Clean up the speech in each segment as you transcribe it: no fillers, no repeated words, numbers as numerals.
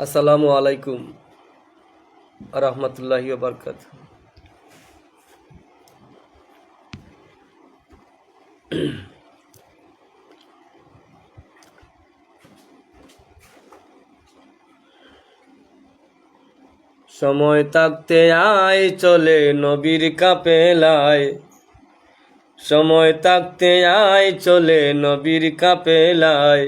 আসসালামু আলাইকুম রহমতুল্লাহি ওয়া বারাকাতুহু। সময় থাকতে আয় চলে নবীর কাফেলায়, সময় থাকতে আয় চলে নবীর কাফেলায়।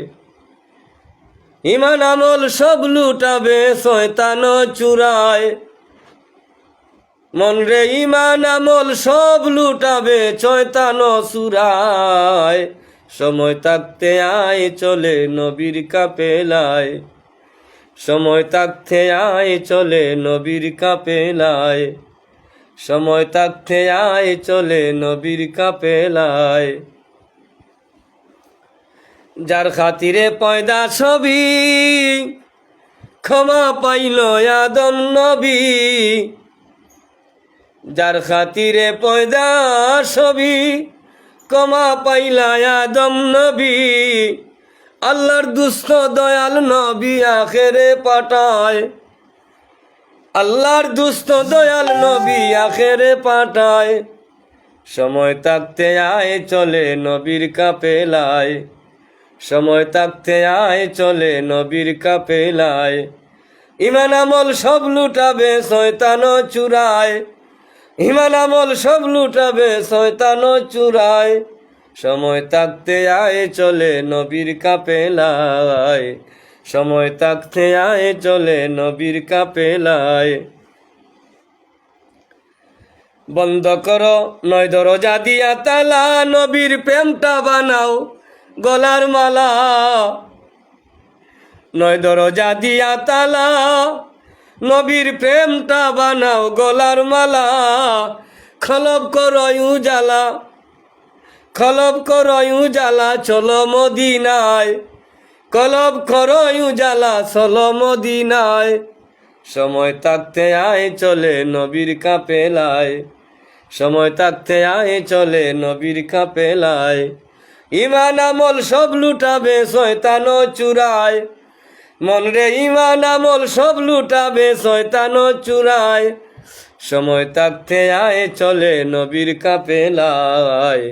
ঈমান আমল সব লুটাবে শয়তান চুরায়, মন রে ঈমান আমল সব লুটাবে শয়তান চুরায়। সময় থাকতে আয় চলে নবীর কাফেলায়, সময় থাকতে আয় চলে নবীর কাফেলায়, সময় থাকতে আয় চলে নবীর কাফেলায়। যার খাতিরে পয়দা ছবি ক্ষমা পাইল আদম নবী, যার খাতিরে পয়দা ছবি ক্ষমা পাইলা আদম নবী। আল্লাহর দুস্থ দয়াল নবী আখেরে পাঠায়, আল্লাহর দুস্থ দয়াল নবী আখেরে পাঠায়। সময় থাকতে আয় চলে নবীর কাফেলায়, সময় থাকতে আয় চলে নবীর কাফেলায়। ঈমান আমল সব লুটাবে শয়তান চুরায়, ঈমান আমল সব লুটাবে শয়তান চুরায়। সময় থাকতে আয় চলে নবীর কাফেলায়, সময় থাকতে আয় চলে নবীর কাফেলায়। বন্ধ করো নয় দরজা দিয়া তালা, নবীর প্রেমটা বানাও গলার মালা। নয় দরজা দিয়া তালা, নবীর প্রেমটা বানাও গলার মালা। খলব করো উজালা, খলব করো উজালা চলো মদিনায়, কলব করো উজালা চলো মদিনায়। সময় থাকতে আয় চলে নবীর কাফেলায়, সময় থাকতে আয় চলে নবীর কাফেলায়। ঈমান আমল সব লুটাবে শয়তান চুরায়, মন রে ঈমান আমল সব লুটাবে শয়তান চুরায়। সময় থাকতে আয় চলে নবীর কাফেলায়,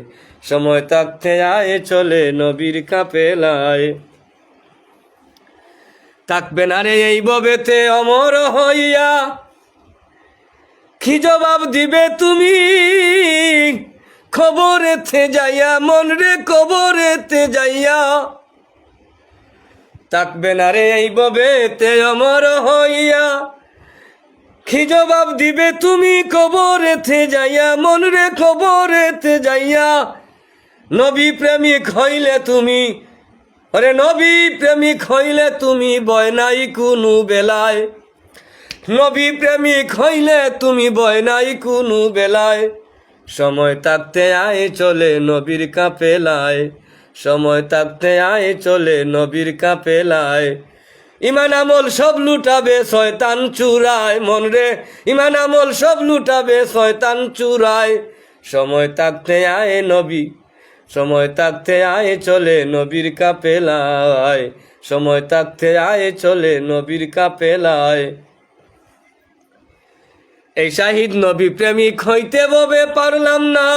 সময় থাকতে আয় চলে নবীর কাফেলায়। থাকবে না রে এই ববেতে অমর হইয়া, কি জবাব দিবে তুমি খবরেতে যাইয়া, মন রে খবরেতে যাইয়া। থাকবে না রে এই ববেতে অমর হইয়া, কি জবাব দিবে তুমি কবরেতে যাইয়া, মন রে কবরেতে যাইয়া। নবী প্রেমিক হইলে তুমি, আরে নবী প্রেমিক হইলে তুমি ভয় নাই কোনো বেলায়, নবী প্রেমিক হইলে তুমি ভয় নাই কোনো বেলায়। সময় থাকতে আয় চলে নবীর কাফেলায়, সময় থাকতে আয় চলে নবীর কাফেলায়। ঈমান আমল সব লুটাবে শয়তান চুরায়, মন রে ঈমান আমল সব লুটাবে শয়তান চুরায়। সময় থাকতে আয় নবী, সময় থাকতে আয় চলে নবীর কাফেলায়, সময় থাকতে আয় চলে নবীর কাফেলায়। এই শাহিদ নবী প্রেমিক হইতে ববে পারলাম না,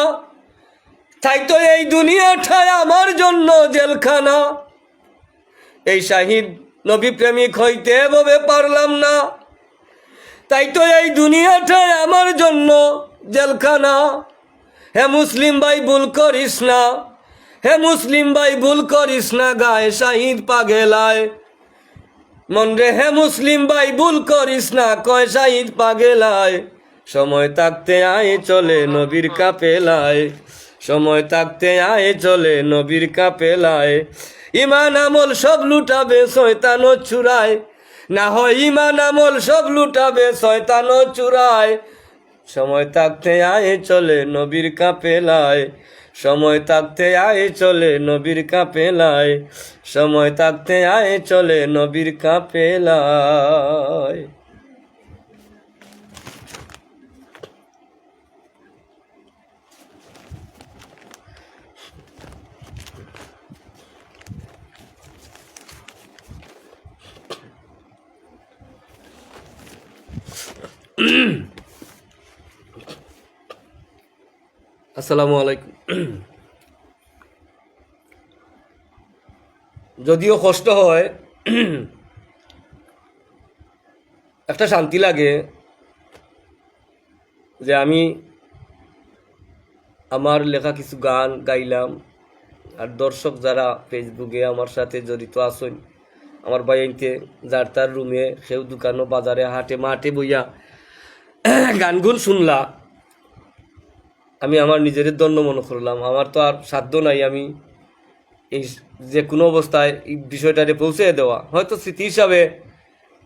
তাই তো এই দুনিয়াটায় আমার জন্য জেলখানা। এই শাহিদ নবী প্রেমিক হইতে ববে পারলাম না, তাই তো এই দুনিয়াটায় আমার জন্য জেলখানা। হে মুসলিম ভাই ভুল করিস না, হে মুসলিম ভাই ভুল করিস না, গায়ে শাহিদ পাগেলায়। মন রে হে মুসলিম ভাই ভুল করিস না, কয় শাহিদ পাগেলায়। সময় থাকতে আয় চলে নবীর কাফেলায়, সময় থাকতে আয় চলে নবীর কাফেলায়। ঈমান আমল সব লুটাবে শয়তান চুরায়, না হয় ঈমান আমল সব লুটাবে শয়তান চুরায়। সময় থাকতে আয় চলে নবীর কাফেলায়, সময় থাকতে আয় চলে নবীর কাফেলায়, সময় থাকতে আয় চলে নবীর কাফেলায়। আসসালামু আলাইকুম। যদিও কষ্ট হয়, একটা শান্তি লাগে যে আমি আমার লেখা কিছু গান গাইলাম, আর দর্শক যারা ফেসবুকে আমার সাথে জড়িত আছেন, আমার বাইনতে যার তার রুমে, সেও দোকানও, বাজারে, হাটে, মাঠে বইয়া গানগুন শুনলা, আমি আমার নিজের ধন্য মনে করলাম। আমার তো আর সাধ্য নাই আমি এই যে কোনো অবস্থায় এই বিষয়টারে পৌঁছে দেওয়া। হয়তো স্মৃতি হিসাবে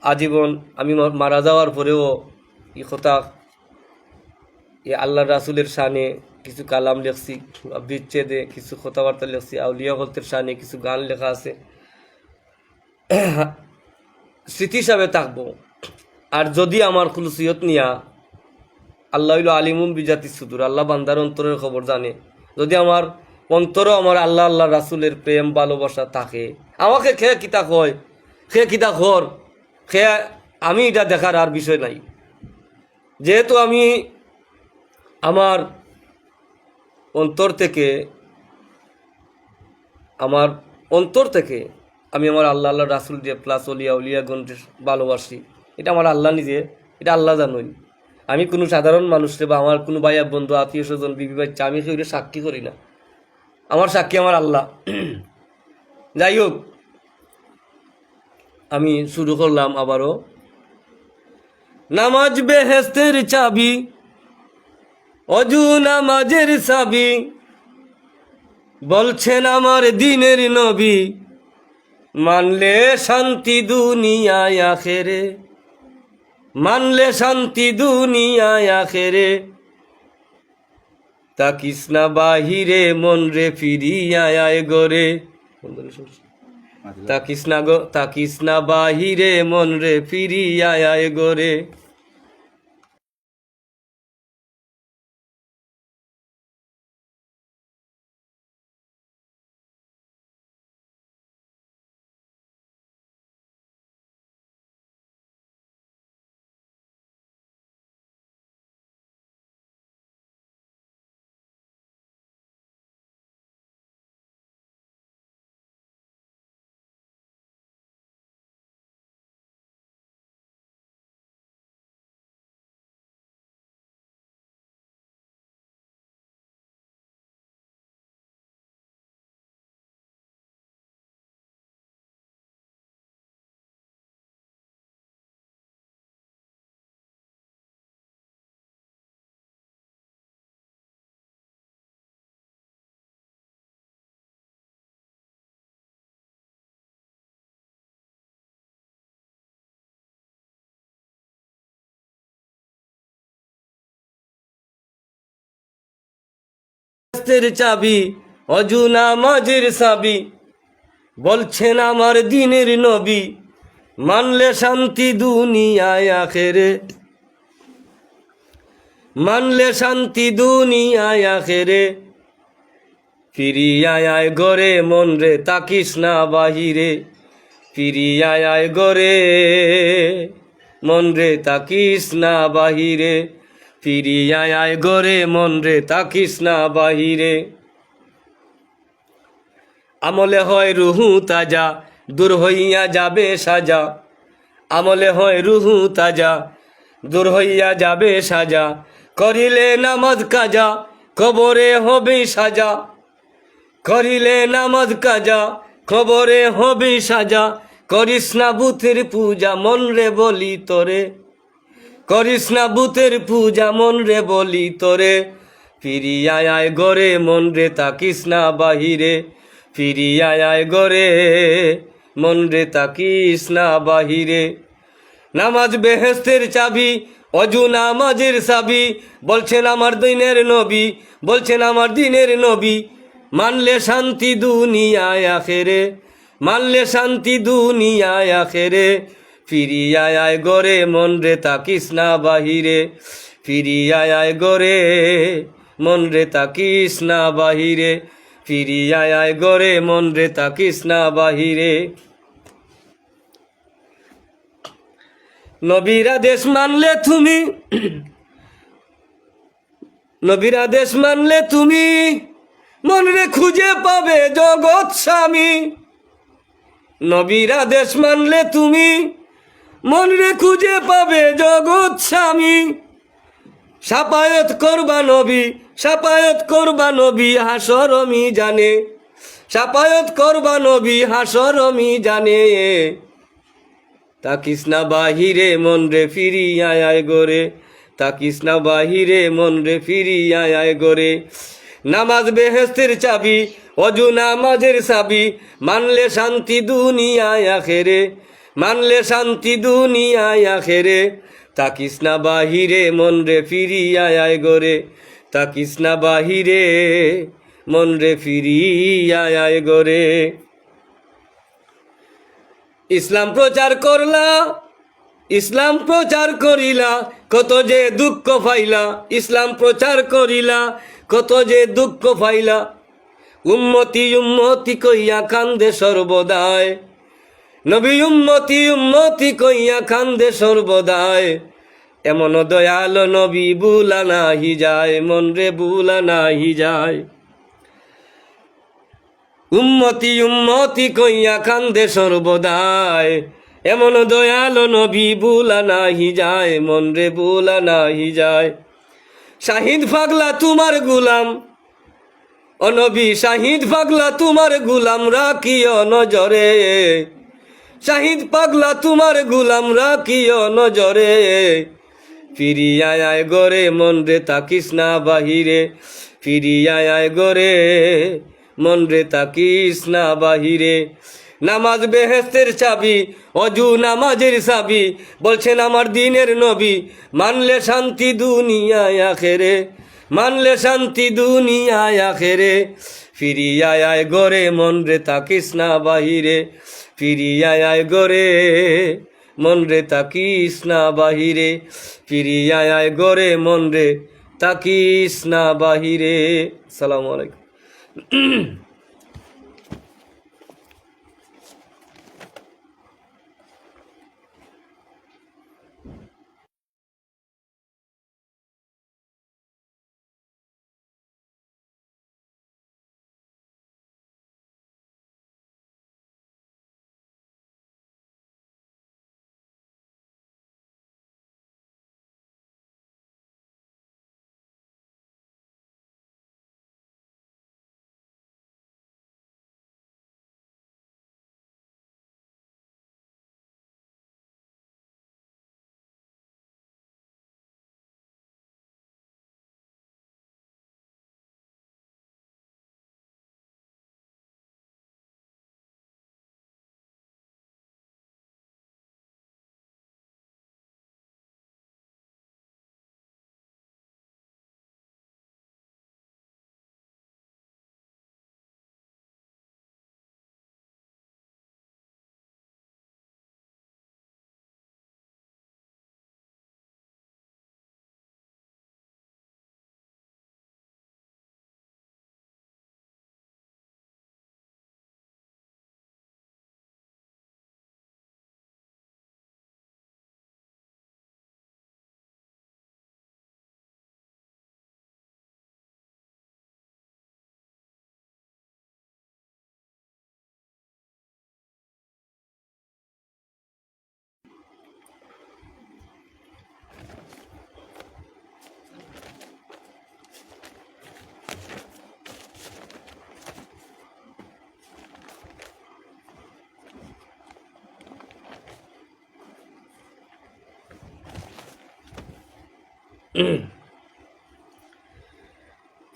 আজীবন আমি মারা যাওয়ার পরেও এই কথা, এই আল্লাহ রাসুলের শানে কিছু কালাম লেখছি, বিচ্ছেদে কিছু কথাবার্তা লেখছি, আউলিয়া হলতের শানে কিছু গান লেখা আছে, স্মৃতি হিসাবে থাকবো। আর যদি আমার খুলুসিয়ত নিয়া, আল্লাহ হইল আলিমুম বিজাতি সুদূর, আল্লাহ বান্দার অন্তরের খবর জানে, যদি আমার অন্তরও আমার আল্লাহ আল্লাহ রাসুলের প্রেম ভালোবাসা থাকে, আমাকে খেয়ে কিতা কয়, খেয়ে কিতা খর, খেয়ে আমি এটা দেখার আর বিষয় নাই। যেহেতু আমি আমার অন্তর থেকে আমি আমার আল্লাহ আল্লাহ রাসুল দিয়ে প্লাস অলিয়া উলিয়াগণকে ভালোবাসি, এটা আমার আল্লাহ নিজে, এটা আল্লাহ জানুন। আমি কোনো সাধারণ মানুষরে বা আমার কোনো ভাইয়া বন্ধু আত্মীয় স্বজন বিবি বাচ্চা আমি কেউ সাক্ষী করি না, আমার সাক্ষী আমার আল্লাহ। যাই হোক, আমি শুরু করলাম আবারও। নামাজ বেহেস্তের চাবি, অজু নামাজের চাবি, বলছেন আমার দিনের নবী, মানলে শান্তি দুনিয়ায় আখেরে, মানলে শান্তি দুনিয়ায় আখেরে, তাকিস না বাহিরে মন রে ফিরিয়া আয় গরে, তাকিস না বাহিরে মন রে ফিরিয়া আয় গরে। চাবি, অজু নামাজের চাবি, বলছেন আমার দিনের নবী, মানলে শান্তি দুনিয়ায় আখেরে, মানলে শান্তি দুনিয়ায় আখেরে, ফিরিয়া আয় গরে মন রে তাকিস না বাহিরে, ফিরিয়া আয় গরে মন রে তাকিস না বাহিরে, ফিরিয়া আয় গরে মন রে তাকিস না বাহিরে। আমলে হয় রুহু তাজা, দূর হইয়া যাবে সাজা, আমলে হয় রুহু তাজা, দূর হইয়া যাবে সাজা, করিলে নামাজ কাজা, কবরে হবে সাজা, করিলে নামাজ কাজা, কবরে হবে সাজা, করিস না বুথের পূজা মন রে বলি তোরে, করিস না বুথের পূজা মন রে বলি তোরে, ফিরিয়া আয় গরে মন রে তাকিস না বাহিরে, ফিরিয়া আয় গরে মন রে তাকিস না বাহিরে। নামাজ বেহেস্তের চাবি, অজু নামাজের চাবি, বলছেন আমার দিনের নবী, বলছেন আমার দিনের নবী, মানলে শান্তি দুনিয়ায় আখেরে, মানলে শান্তি দুনিয়ায় আখেরে, ফিরিয়া আয় গরে মন রে তাকিস না বাহিরে, ফিরিয়া আয় গরে মন রে তাকিস না বাহিরে, ফিরিয়া আয় গরে মন রে তাকিস না বাহিরে। নবীর আদেশ মানলে তুমি নবীর আদেশ মানলে তুমি মনরে খুঁজে পাবে জগৎ স্বামী। নবীর আদেশ মানলে তুমি মনরে খুঁজে পাবে জগৎ স্বামী। সাপায়াত করবা নবী, সাপায়াত করবা নবী হাসর মিজানে, সাপায়াত করবা নবী হাসর মিজানে। তাকিস না বাহিরে মন রে ফিরিয়া আয় গোরে, তাকিস না বাহিরে মন রে ফিরিয়া আয় গোরে। নামাজ বেহেস্তের চাবি, অজু নামাজের সাবি, মানলে শান্তি দুনিয়ায় আখেরে, মানলে শান্তি দুনিয়ায় আখেরে। তাকিস না বাহিরে মন রে ফিরিয়া আয় গোরে, তাকিস না বাহিরে মন রে ফিরিয়া আয় গোরে। ইসলাম প্রচার করলা, ইসলাম প্রচার করিলা, কত যে দুঃখ পাইলা। ইসলাম প্রচার করিলা, কত যে দুঃখ পাইলা। উম্মতি উম্মতি কইয়া কান্দে সর্বদায়, নবী উম্মতি উম্মতি কইয়া কান্দে সর্বদায়। এমন দয়াল নবী বুলা নাহি যায়, মন রে বুলা নাহি যায়। উম্মতি উম্মতি কইয়া কান্দে সর্বদায়, এমন দয়াল নবী বুলা নাহি যায়, মন রে বুলা নাহি যায়। শাহিদ পাগলা তোমার গুলাম, ও নবী শাহিদ পাগলা তোমার গুলাম রাখিও নজরে, শাহিদ পাগলা তোমার গুলাম রাখিও নজরে। ফিরিয়া আয় গোরে মন রে তাকিস না বাহিরে, ফিরিয়া আয় গোরে মন রে তাকিস না বাহিরে। নামাজ বেহেস্তের চাবি, অজু নামাজের সাবি, বলছেন আমার দিনের নবী। মানলে শান্তি দুনিয়ায় আখেরে, মানলে শান্তি দুনিয়ায় আখেরে। ফিরিয়া আয় গোরে মন রে তাকিস না বাহিরে, ফিরিয়া আয় গোরে মন রে তাকিস না বাহিরে, ফিরিয়া আয় গোরে মন রে তাকিস না বাহিরে। আসসালামু আলাইকুম।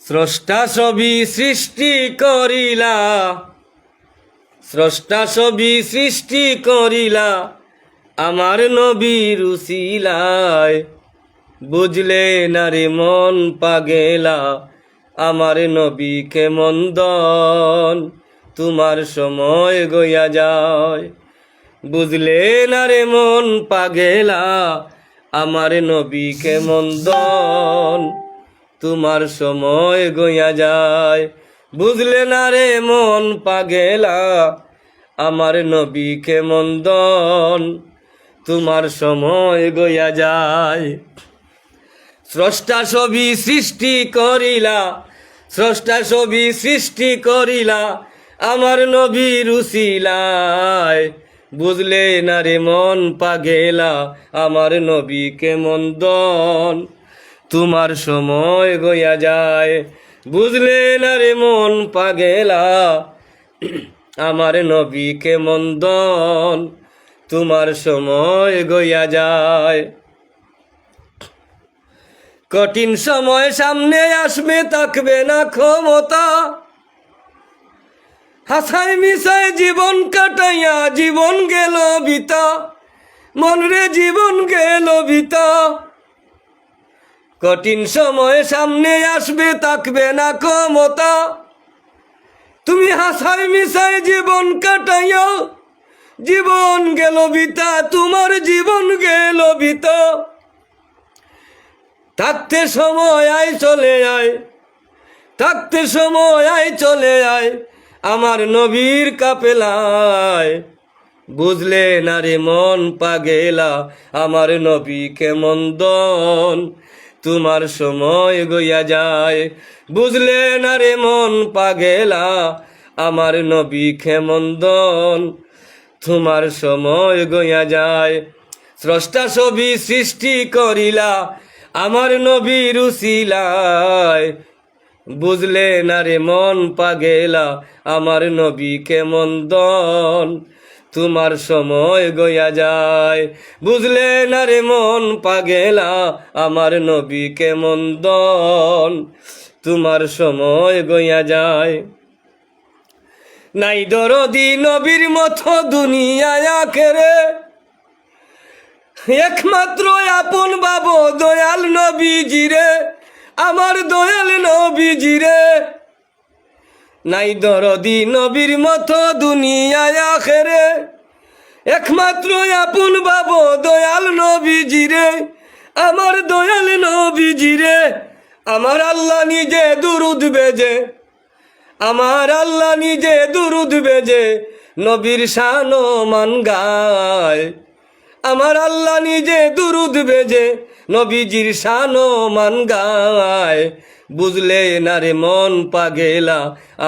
স্রষ্টা সবই সৃষ্টি করিলা, স্রষ্টা সবই সৃষ্টি করিলা আমার নবীর উসিলায়। বুঝলে না রে মন পাগেলা আমার নবী কেমন দন, তোমার সময় গইয়া যায়। বুঝলে না রে মন পাগেলা আমার নবী কেমন দন, তোমার সময় গইয়া যায়। বুঝলে না রে মন পাগেলা আমার নবী কেমন দন, তোমার সময় গইয়া যায়। স্রষ্টা সবই সৃষ্টি করিলা, স্রষ্টা সবই সৃষ্টি করিলা আমার নবীর উসিলায়। বুঝলে না রে মন পাগেলা আমার নবী কেমন দন, তোমার সময় গইয়া যায়। বুঝলে না রে মন পাগেলা আমার নবী কেমন দন, তোমার সময় গইয়া যায়। কঠিন সময় সামনে আসবে, থাকবে না ক্ষমতা, হাসাই মিশাই জীবন কাটাইয়া জীবন গেল বিতা, মনরে জীবন গেল বিতা। কঠিন সময় সামনে আসবে, থাকবে না ক্ষমতা, তুমি হাসাই মিশাই জীবন কাটাইয়া জীবন গেল বিতা, তোমার জীবন গেল বিতা। থাকতে সময় আয় চলে আয়, থাকতে সময় আয় চলে আয় আমার নবীর কাপেলায়। বুঝলে না রে মন পাগেলা আমার নবী কেমন দন, তোমার সময় গইয়া যায়। বুঝলে না রে মন পাগেলা আমার নবী কেমন দন, তোমার সময় গইয়া যায়। স্রষ্টা সবই সৃষ্টি করিলা আমার নবীর উসিলায়। বুঝলে না রে মন পাগেলা আমার নবী কেমন দন, তোমার সময় গইয়া যায়। বুঝলে না রে মন পাগেলা আমার নবী কেমন দন, তোমার সময় গইয়া যায়। নাই দরদি নবীর মতো দুনিয়ায় আখেরে, একমাত্র আপন বাবু দয়াল নবীজিরে, আমার দয়াল নবীজিরে। নাই দরদি নবীর মতো দুনিয়ায় আখেরে, একমাত্র আপন বাবু দয়াল নবীজিরে, আমার দয়াল নবীজিরে। আমার আল্লাহ নিজে দুরুদ বেজে, আমার আল্লাহ নিজে দুরুদ বেজে নবীর শান মান গায়। আমার আল্লাহ নিজে দুরুদ বেজে নবীজির শান মান গায়। বুঝলে না রে মন পাগেলা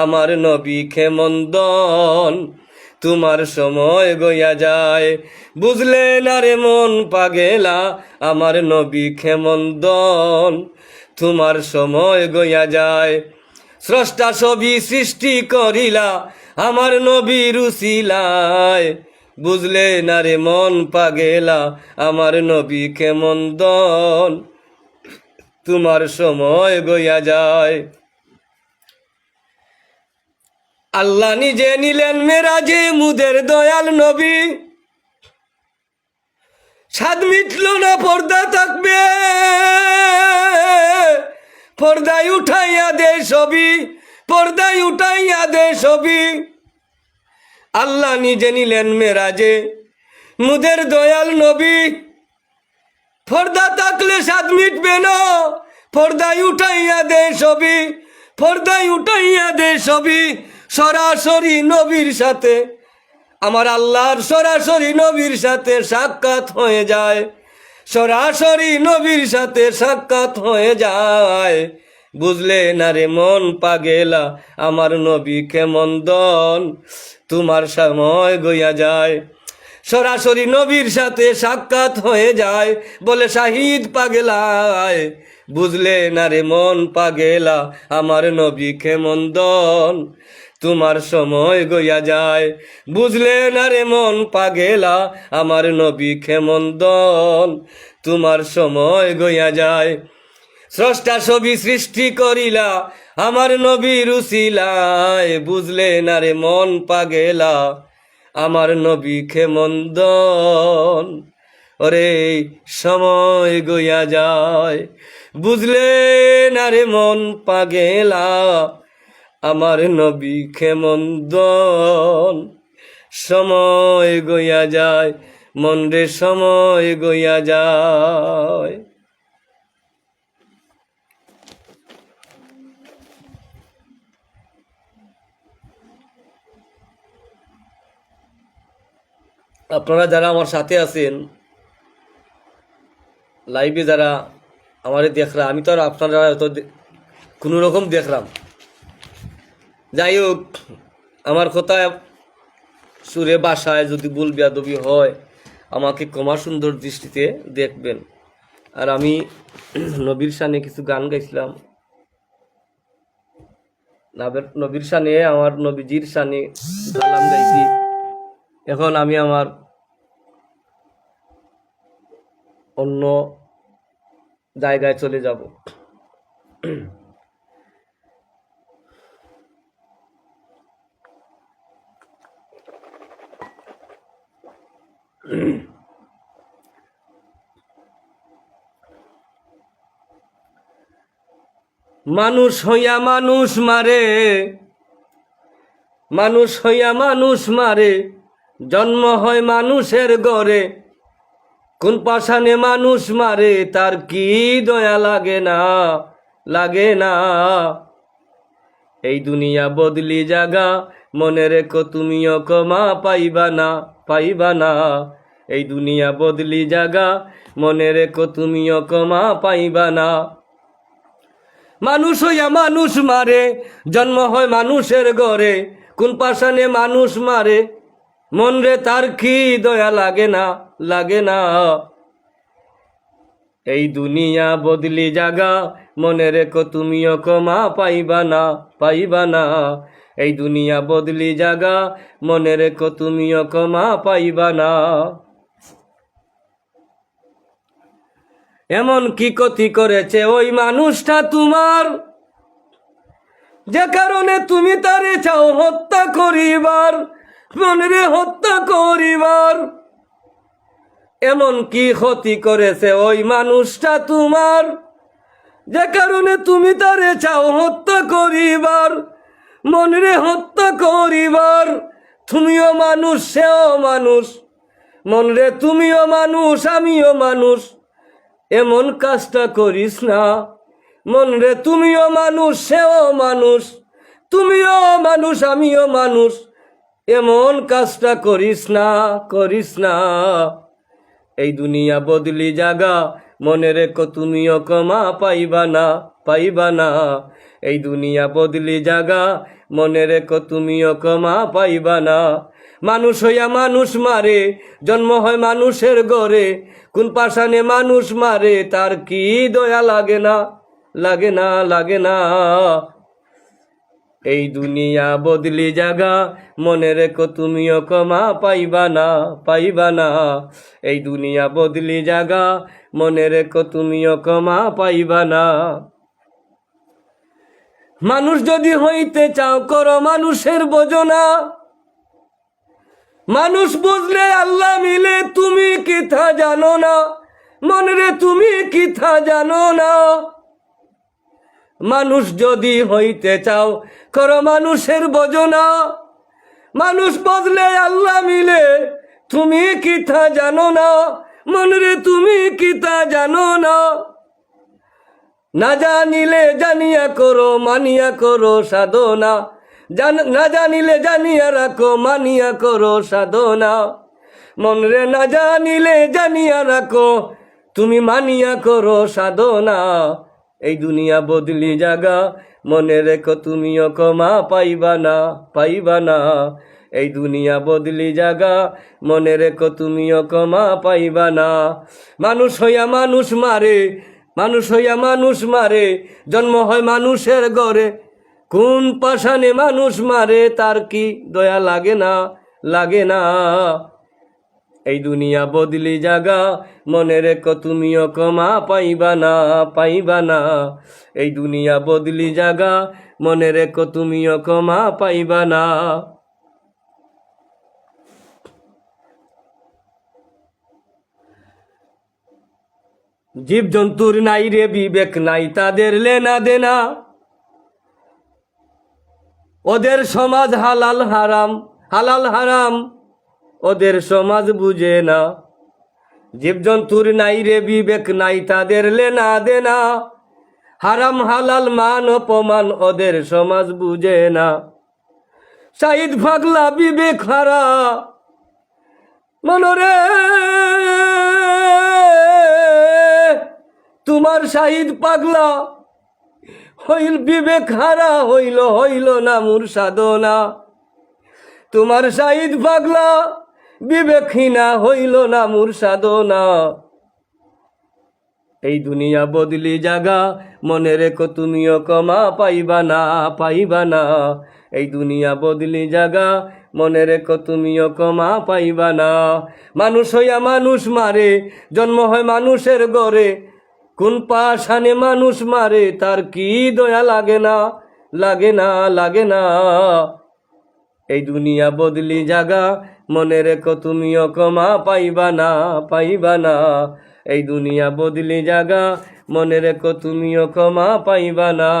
আমার নবী কেমন দন, তোমার সময় গইয়া যায়। বুঝলে না রে মন পাগেলা আমার নবী কেমন দন, তোমার সময় গইয়া যায়। স্রষ্টা সবই সৃষ্টি করিলা আমার নবীর উসিলায়। বুঝলে না রে মন পাগেলা আমার নবী কেমন দন, তোমার সময় গইয়া যায়। আল্লাহ নিজে নিলেন মেরাজে মুদের দয়াল নবী, সাদ মিটল না পর্দা থাকবে, পর্দায় উঠাইয়া দে ছবি, পর্দায় উঠাইয়া দে ছবি। আল্লাহ নিজে নিলেন মেরাজে মুদের দয়াল নবী, পর্দা থাকলে সাদ মিটবে না, পর্দায় উঠাইয়া দে ছবি, পর্দায় উঠাইয়া দে ছবি। সরাসরি নবীর সাথে আমার আল্লাহর সরাসরি নবীর সাথে সাক্ষাৎ হয়ে যায়, সরাসরি নবীর সাথে সাক্ষাৎ হয়ে যায়। বুঝলে না রে মন পাগেলা আমার নবী কেমন দন, তোমার সময় গইয়া যায়। সরাসরি নবীর সাথে সাক্ষাৎ হয়ে যায় বলে শাহিদ পাগেলায়। বুঝলে না রে মন পাগেলা আমার নবী কেমন দন, তোমার সময় গইয়া যায়। বুঝলে না রে মন পাগেলা আমার নবী কেমন দন, তোমার সময় গইয়া যায়। স্রষ্টা সবই সৃষ্টি করিলা আমার নবীর উসিলায়। বুঝলে না রে মন পাগেলা আমার নবী কেমন দন, ওরে সময় গইয়া যায়। বুঝলে না রে মন পাগেলা আমার নবী কেমন দন, সময় গইয়া যায় মন রে সময় গইয়া যায়। আপনারা যারা আমার সাথে আছেন লাইভে যারা আমারে দেখরা, আমি তো আর আপনারা তো কোনো রকম দেখলাম। যাই হোক, আমার কথা সুরে বাসায় যদি ভুল বেয়াদবি হয় আমাকে ক্ষমা সুন্দর দৃষ্টিতে দেখবেন। আর আমি নবীর শানে কিছু গান গাইছিলাম, নবীর শানে, আমার নবীজির শানে কালাম গাইছি। এখন আমি আমার অন্য জায়গায় চলে যাব। মানুষ হইয়া মানুষ মারে, মানুষ হইয়া মানুষ মারে, জন্ম হয় মানুষের ঘরে। কোন পাষাণে মানুষ মারে তার কি দয়া লাগে না, লাগে না। এই দুনিয়া বদলি জাগা, মনে রেখো তুমিও ক্ষমা পাইবা না, পাইবা না। এই দুনিয়া বদলি জাগা, মনে রেখো তুমিও ক্ষমা পাইবা না। মানুষ হইয়া মানুষ মারে, জন্ম হয় মানুষের ঘরে। কোন পাষাণে মানুষ মারে, মন রে তার কি দয়া লাগে না, লাগে না। এই দুনিয়া বদলি জাগা, মনে রেখো তুমিও ক্ষমা পাইবা না, পাইবা না। এই দুনিয়া বদলি জাগা, মনে রেখো তুমিও ক্ষমা পাইবা না। এমন কি ক্ষতি করেছে ওই মানুষটা তোমার, যে কারণে তুমি তারে চাও হত্যা করিবার, মনে হত্যা করিবার। এমন কি ক্ষতি করেছে ওই মানুষটা তোমার, যে কারণে তুমি তারে চাও হত্যা করিবার, মনে হত্যা করিবার। তুমিও মানুষ সেও মানুষ, মনরে তুমিও মানুষ আমিও মানুষ, এমন কাজটা করিস না। মনরে তুমিও মানুষ সেও মানুষ, তুমিও মানুষ আমিও মানুষ, এমন কাজটা করিস না, করিস না। এই দুনিয়া বদলি জাগা, মনে রেখো তুমিও ক্ষমা পাইবা না, পাইবা না। এই দুনিয়া বদলি জাগা, মনে রেখো তুমিও ক্ষমা পাইবা না। মানুষ হইয়া মানুষ মারে, জন্ম হয় মানুষের ঘরে। কোন পাষাণে মানুষ মারে তার কি দয়া লাগে না, লাগে না, লাগে না। এই দুনিয়া বদলি জাগা, মনে রেখো তুমিও ক্ষমা পাইবা না, পাইবা না। এই দুনিয়া বদলি জাগা, মনে রেখো তুমিও ক্ষমা পাইবা না। মানুষ যদি হইতে চাও করো মানুষের বোঝনা, মানুষ বুঝলে আল্লাহ মিলে, তুমি কিথা জানো না, মনরে তুমি কিথা জানো না। মানুষ যদি হইতে চাও করো মানুষের বোঝনা, মানুষ বদলে আল্লাহ মিলে, তুমি কিথা জানো না, মনরে তুমি কিথা জানো না। না জানিলে জানিয়া করো, মানিয়া করো সাধনা, না জানিলে জানিয়া রাখো, মানিয়া করো সাধনা। মনরে না জানিলে জানিয়া রাখো, তুমি মানিয়া করো সাধনা। এই দুনিয়া বদলি জাগা, মনে রেখো তুমিও ক্ষমা পাইবা না, পাইবা না। এই দুনিয়া বদলি জাগা, মনে রেখো তুমিও ক্ষমা পাইবা না। মানুষ হইয়া মানুষ মারে, মানুষ হইয়া মানুষ মারে, জন্ম হয় মানুষের ঘরে। কোন পাষাণে মানুষ মারে তার কি দয়া লাগে না, লাগে না। এই দুনিয়া বদলি জাগা, মনে রেখো তুমিও ক্ষমা পাইবা না, পাইবা না। এই দুনিয়া বদলি জাগা, মনে রেখো তুমিও ক্ষমা পাইবা না। জীব জন্তুর নাই রে বিবেক, নাই তাদের লেনা দেনা। ওদের সমাজ হালাল হারাম, হালাল হারাম ওদের সমাজ বুঝে না। জীবজন্তুর নাই রে বিবেক, নাই তাদের লেনা দেনা। হারাম হালাল মান অপমান ওদের সমাজ বুঝে না। সাইদ ফাগলা বিবেক হারা, মনরে তোমার শাহিদ পাগলা হইল বিবেক হারা হইল হইল না মোর সাধনা। তোমার শাহিদ পাগলা বিবেকহীনা হইল না মোর সাধনা। এই দুনিয়া বদলি জাগা মনে রেখো তুমিও ক্ষমা পাইবা না পাইবা না। এই দুনিয়া বদলি জাগা মনে রেখো তুমিও ক্ষমা পাইবা না। মানুষ হইয়া মানুষ মারে, জন্ম হয় মানুষের গড়ে, কোন পাশানে মানুষ মারে তার কি দয়া লাগে না লাগে না লাগে না। এই দুনিয়া বদলি জাগা মনে রেখো তুমিও ক্ষমা পাইবা না পাইবা না। এই দুনিয়া বদলি জাগা মনে রেখো তুমিও ক্ষমা পাইবা না।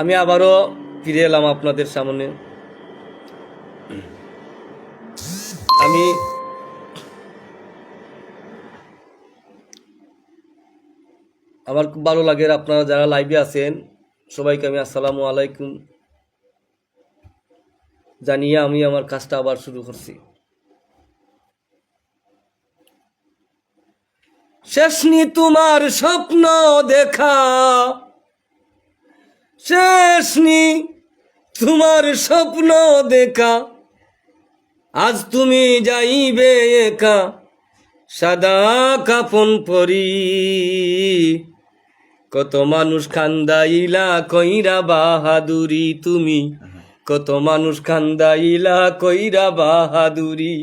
আমি আবারও ফিরে এলাম আপনাদের সামনে। আমি আমার খুব ভালো লাগে আপনারা যারা লাইভে আছেন সবাইকে আমি আসসালামু আলাইকুম জানিয়ে আমি আমার কাজটা আবার শুরু করছি। শেষনি তোমার স্বপ্ন দেখা, শেষনি তোমার স্বপ্ন দেখা, আজ তুমি যাইবে একা সাদা কাফন পরি। কত মানুষ কান্দাইলা কইরা বাহাদুরি তুমি, কত মানুষ কান্দাইলা কইরা বাহাদুরি।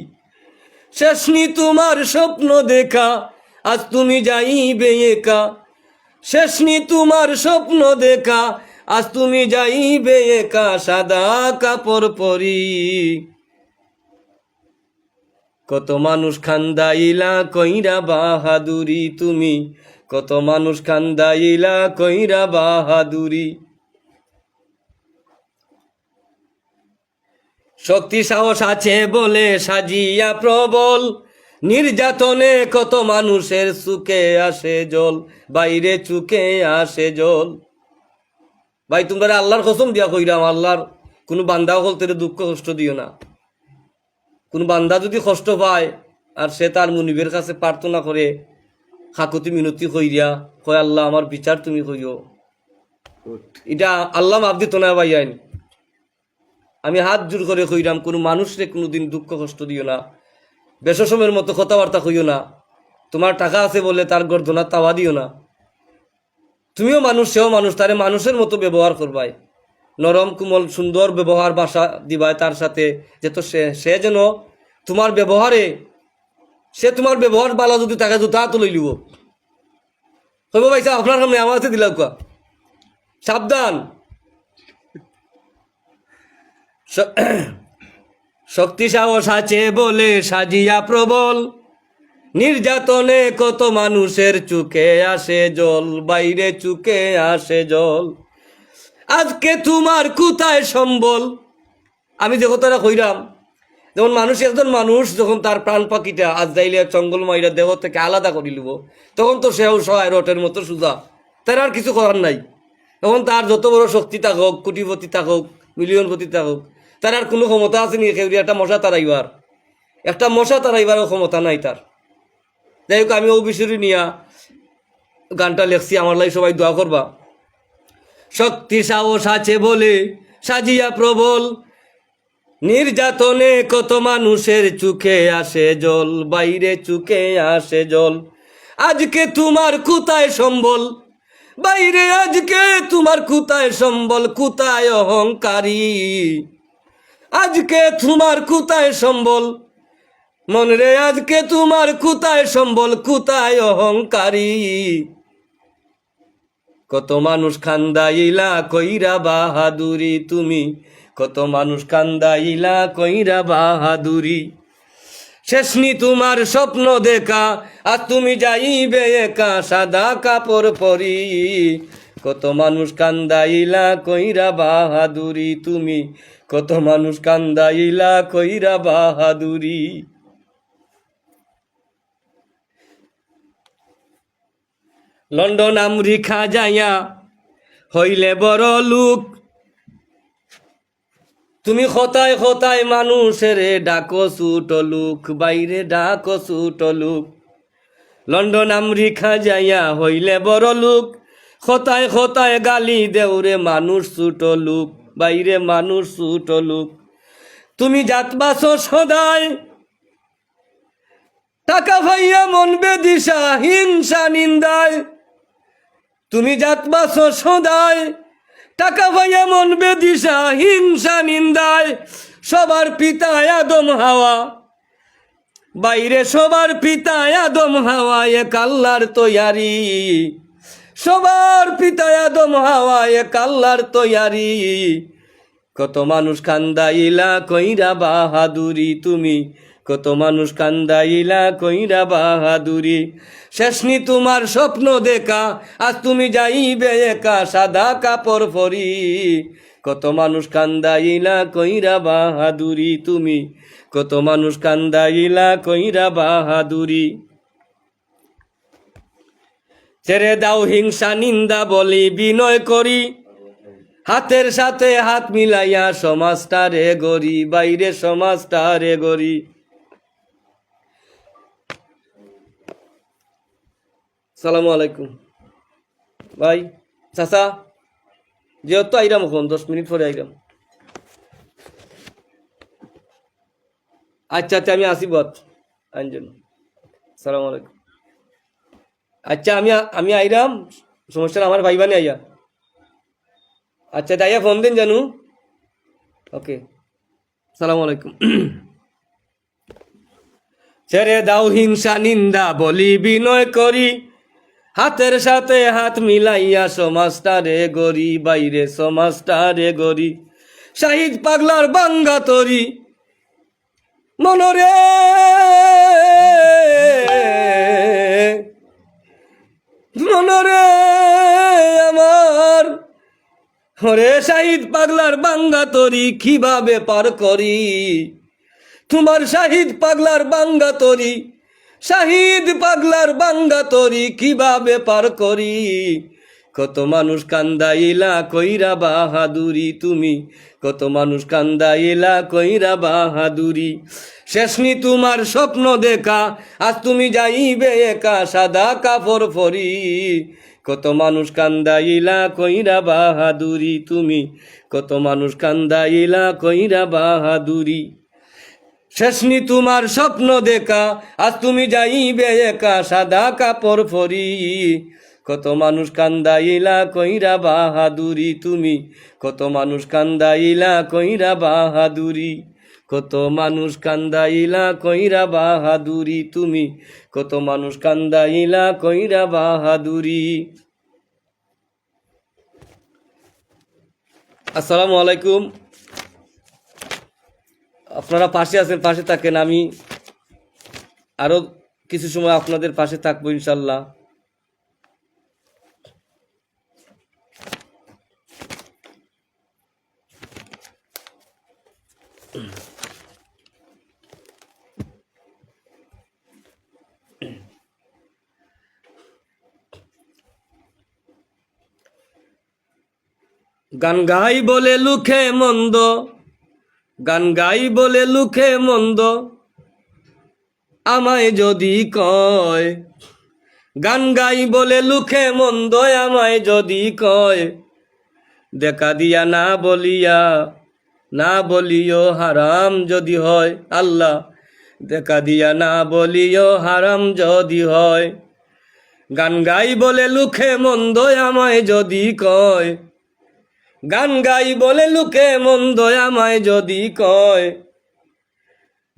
শেষনি তোমার স্বপ্ন দেখা, আজ তুমি যাইবে একা, শেষনি তোমার স্বপ্ন দেখা, আজ তুমি যাইবে একা সাদা কাপড় পরি। কত মানুষ কান্দাইলা কইরা বাহাদুরি তুমি, কত মানুষ কান্দাইলা কইরা বাহাদুরি। শক্তি সাহস আছে বলে সাজিয়া প্রবল, নির্যাতনে কত মানুষের চুকে আসে জল, বাইরে চুকে আসে জল। ভাই তোমরা আল্লাহর কসম দিয়া কইরাম, আল্লাহর কোনো বান্দা হলতে দুঃখ কষ্ট দিও না। কোন বান্দা যদি কষ্ট পায় আর সে তার মুনিবের কাছে প্রার্থনা করে কাকুতি মিনতি কইরা কয় আল্লাহ আমার বিচার তুমি কইও, এটা আল্লাহ মাফ দিত না ভাই আইন। আমি হাত জোর করে কইরাম কোনো মানুষরে কোনোদিন দুঃখ কষ্ট দিও না, বেশসমের মতো কথাবার্তা কইও না। তোমার টাকা আছে বলে তার গর্দনা তাওয়া দিও না। তুমিও মানুষ সেও মানুষ, তারে মানুষের মতো ব্যবহার করবাই, নরম কোমল সুন্দর ব্যবহার ভাষা দিবাই তার সাথে, যে তো সে যেন তোমার ব্যবহারে, সে তোমার ব্যবহার বালা যদি তাকে জুতা তো লই লিব হইব ভাই সাহেব আপনার সামনে আমার হাতে দিলাম কা সাবধান। শক্তি সাহস আছে বলে সাজিয়া প্রবল, নির্যাতনে কত মানুষের চুকে আসে জল, বাইরে চুকে আসে জল। আজকে তোমার কোথায় সম্বল। আমি যে কথাটা কইরাম, যেমন মানুষ একজন মানুষ যখন তার প্রাণ পাখিটা আজ যাইলে জঙ্গল মাইরা দেহ থেকে আলাদা করে লিব, তখন তো সেও সহায় রটের মতো সুজা, তার আর কিছু করার নাই। তখন তার যত বড় শক্তি থাকুক, কোটিপতি থাকুক, মিলিয়নপতি থাকুক, তার আর কোনো ক্ষমতা আছে নি একটা মশা তারাইবার, একটা মশা তারাইবারও ক্ষমতা নাই তার। যাই হোক, আমি ও বিষয় নিয়া গানটা লেখছি, আমার লাই সবাই দোয়া করবা। শক্তি সাহস আছে বলে সাজিয়া প্রবল, নির্যাতনে কত মানুষের চোখে আসে জল, বাইরে চোখে আসে জল। আজকে তোমার কোথায় সম্বল, বাইরে আজকে তোমার কোথায় সম্বল, কোথায় অহংকারী, আজকে তোমার কোথায় সম্বল, মন রে আজকে তোমার কোথায় সম্বল, কোথায় অহংকারী। কত মানুষ কান্দাইলা কইরা বাহাদুরি তুমি, কত মানুষ কান্দাইলা কইরা বাহাদুরি। শেষনি তোমার স্বপ্ন দেখা, আর তুমি যাইবে একা সাদা কাপড় পরি, কত মানুষ কান্দাইলা কইরা বাহাদুরি তুমি, কত মানুষ কান্দাইলা কইরা বাহাদুরি। লন্ডন আমেরিকা যাইয়া হইলে বড় লোক, তুমি খতায় খতায় মানুষের ডাকো ছুট লোক, বাইরে ডাকো ছুট লোক। লন্ডন আমেরিকা যাইয়া হইলে বড় লোক, খতায় খতায় গালি দেউরে মানুষ ছুট লোক, বাইরে মানুষ ছুট লোক। তুমি জাতবাস সদায় টাকা ভাইয়া মন বেদিশা হিংসা নিন্দায়, তুমি জাতবাস সদায় টাকা ভাইয়া মন বেদিশা হিংসা নিন্দায়। সবার পিতা আদম হাওয়া, বাইরে সবার পিতা আদম হাওয়া, এক আল্লাহর তৈয়ারি, সবার পিতা আদম হাওয়া, এক আল্লাহর তৈয়ারি। কত মানুষ কান্দাইলা কইরা বাহাদুরি তুমি, কত মানুষ কান্দাইলা কইরা বাহাদুরি। শেষনি তোমার স্বপ্ন দেখা, আজ তুমি যাইবে একা সাদা কাপড় পরি, কত মানুষ কান্দাইলা কইরা বাহাদুরি তুমি, কত মানুষ কান্দাইলা কইরা বাহাদুরি। ছেড়ে দাও হিংসা নিন্দা বলি বিনয় করি, হাতের সাথে হাত মিলাইয়া সমাজটারে গড়ি, বাইরে সমাজটারে গড়ি। সালামু আলাইকুম ভাই, চাচা যেহেতু আইরাম এখন 10 মিনিট পরে আইরাম। আচ্ছা আচ্ছা, আমি আসি বত আইনজন। সালামু আলাইকুম। আচ্ছা আমি আইরাম, সমস্যা আমার ভাই বানি আইয়া। আচ্ছা দাইয়া ফোন দিন জানু। ওকে, সালামু আলাইকুম। ছেড়ে দাও হিংসা নিন্দা বলি বিনয় করি, হাতের সাথে হাত মিলাইয়া সমাজটারে গড়ি, বাইরে সমাজটারে গড়ি। শাহিদ পাগলার বাঙ্গা তরি মনরে, মনরে আমার, হরে শাহিদ পাগলার বাঙ্গা তরি কিভাবে পার করি, তোমার শাহিদ পাগলার বাঙ্গা তরি, শাহিদ পাগলার বাঙ্গা তরি কিভাবে পার করি। কত মানুষ কান্দাইলা কইরা বাহাদুরি তুমি, কত মানুষ কান্দাইলা কইরা বাহাদুরি। শেষনি তোমার স্বপ্ন দেখা, আজ তুমি যাইবে একা সাদা কাপড় পরি, কত মানুষ কান্দাইলা কইরা বাহাদুরি তুমি, কত মানুষ কান্দাইলা কইরা বাহাদুরি। শেষনি তোমার স্বপ্ন দেখা, আজ তুমি যাইবে একা সাদা কাপড় পরি, কত মানুষ কান্দাইলা কইরা বাহাদুরি তুমি, কত মানুষ কান্দাইলা কইরা বাহাদুরি, কত মানুষ কান্দাইলা কইরা বাহাদুরি তুমি, কত মানুষ কান্দাইলা কইরা বাহাদুরি। আসসালামু আলাইকুম। আপনারা পাশে আছেন, পাশে থাকেন, আমি আরো কিছু সময় আপনাদের পাশে থাকবো ইনশাল্লাহ। গান গাই বলে লুখে মন্দ, গান গাই বলে লুখে মন্দ, আমায় যদি কয়, গান গাই বলে লুখে মন্দ আমায় যদি কয়, দেখা দিয়া না বলিও হারাম যদি হয়। আল্লাহ, দেখা দিয়া না বলিও হারাম যদি হয়। গান গাই বলে লুখে মন্দ আমায় যদি কয়, গান গাই বলে লুকে মন্দ আমায় যদি কয়,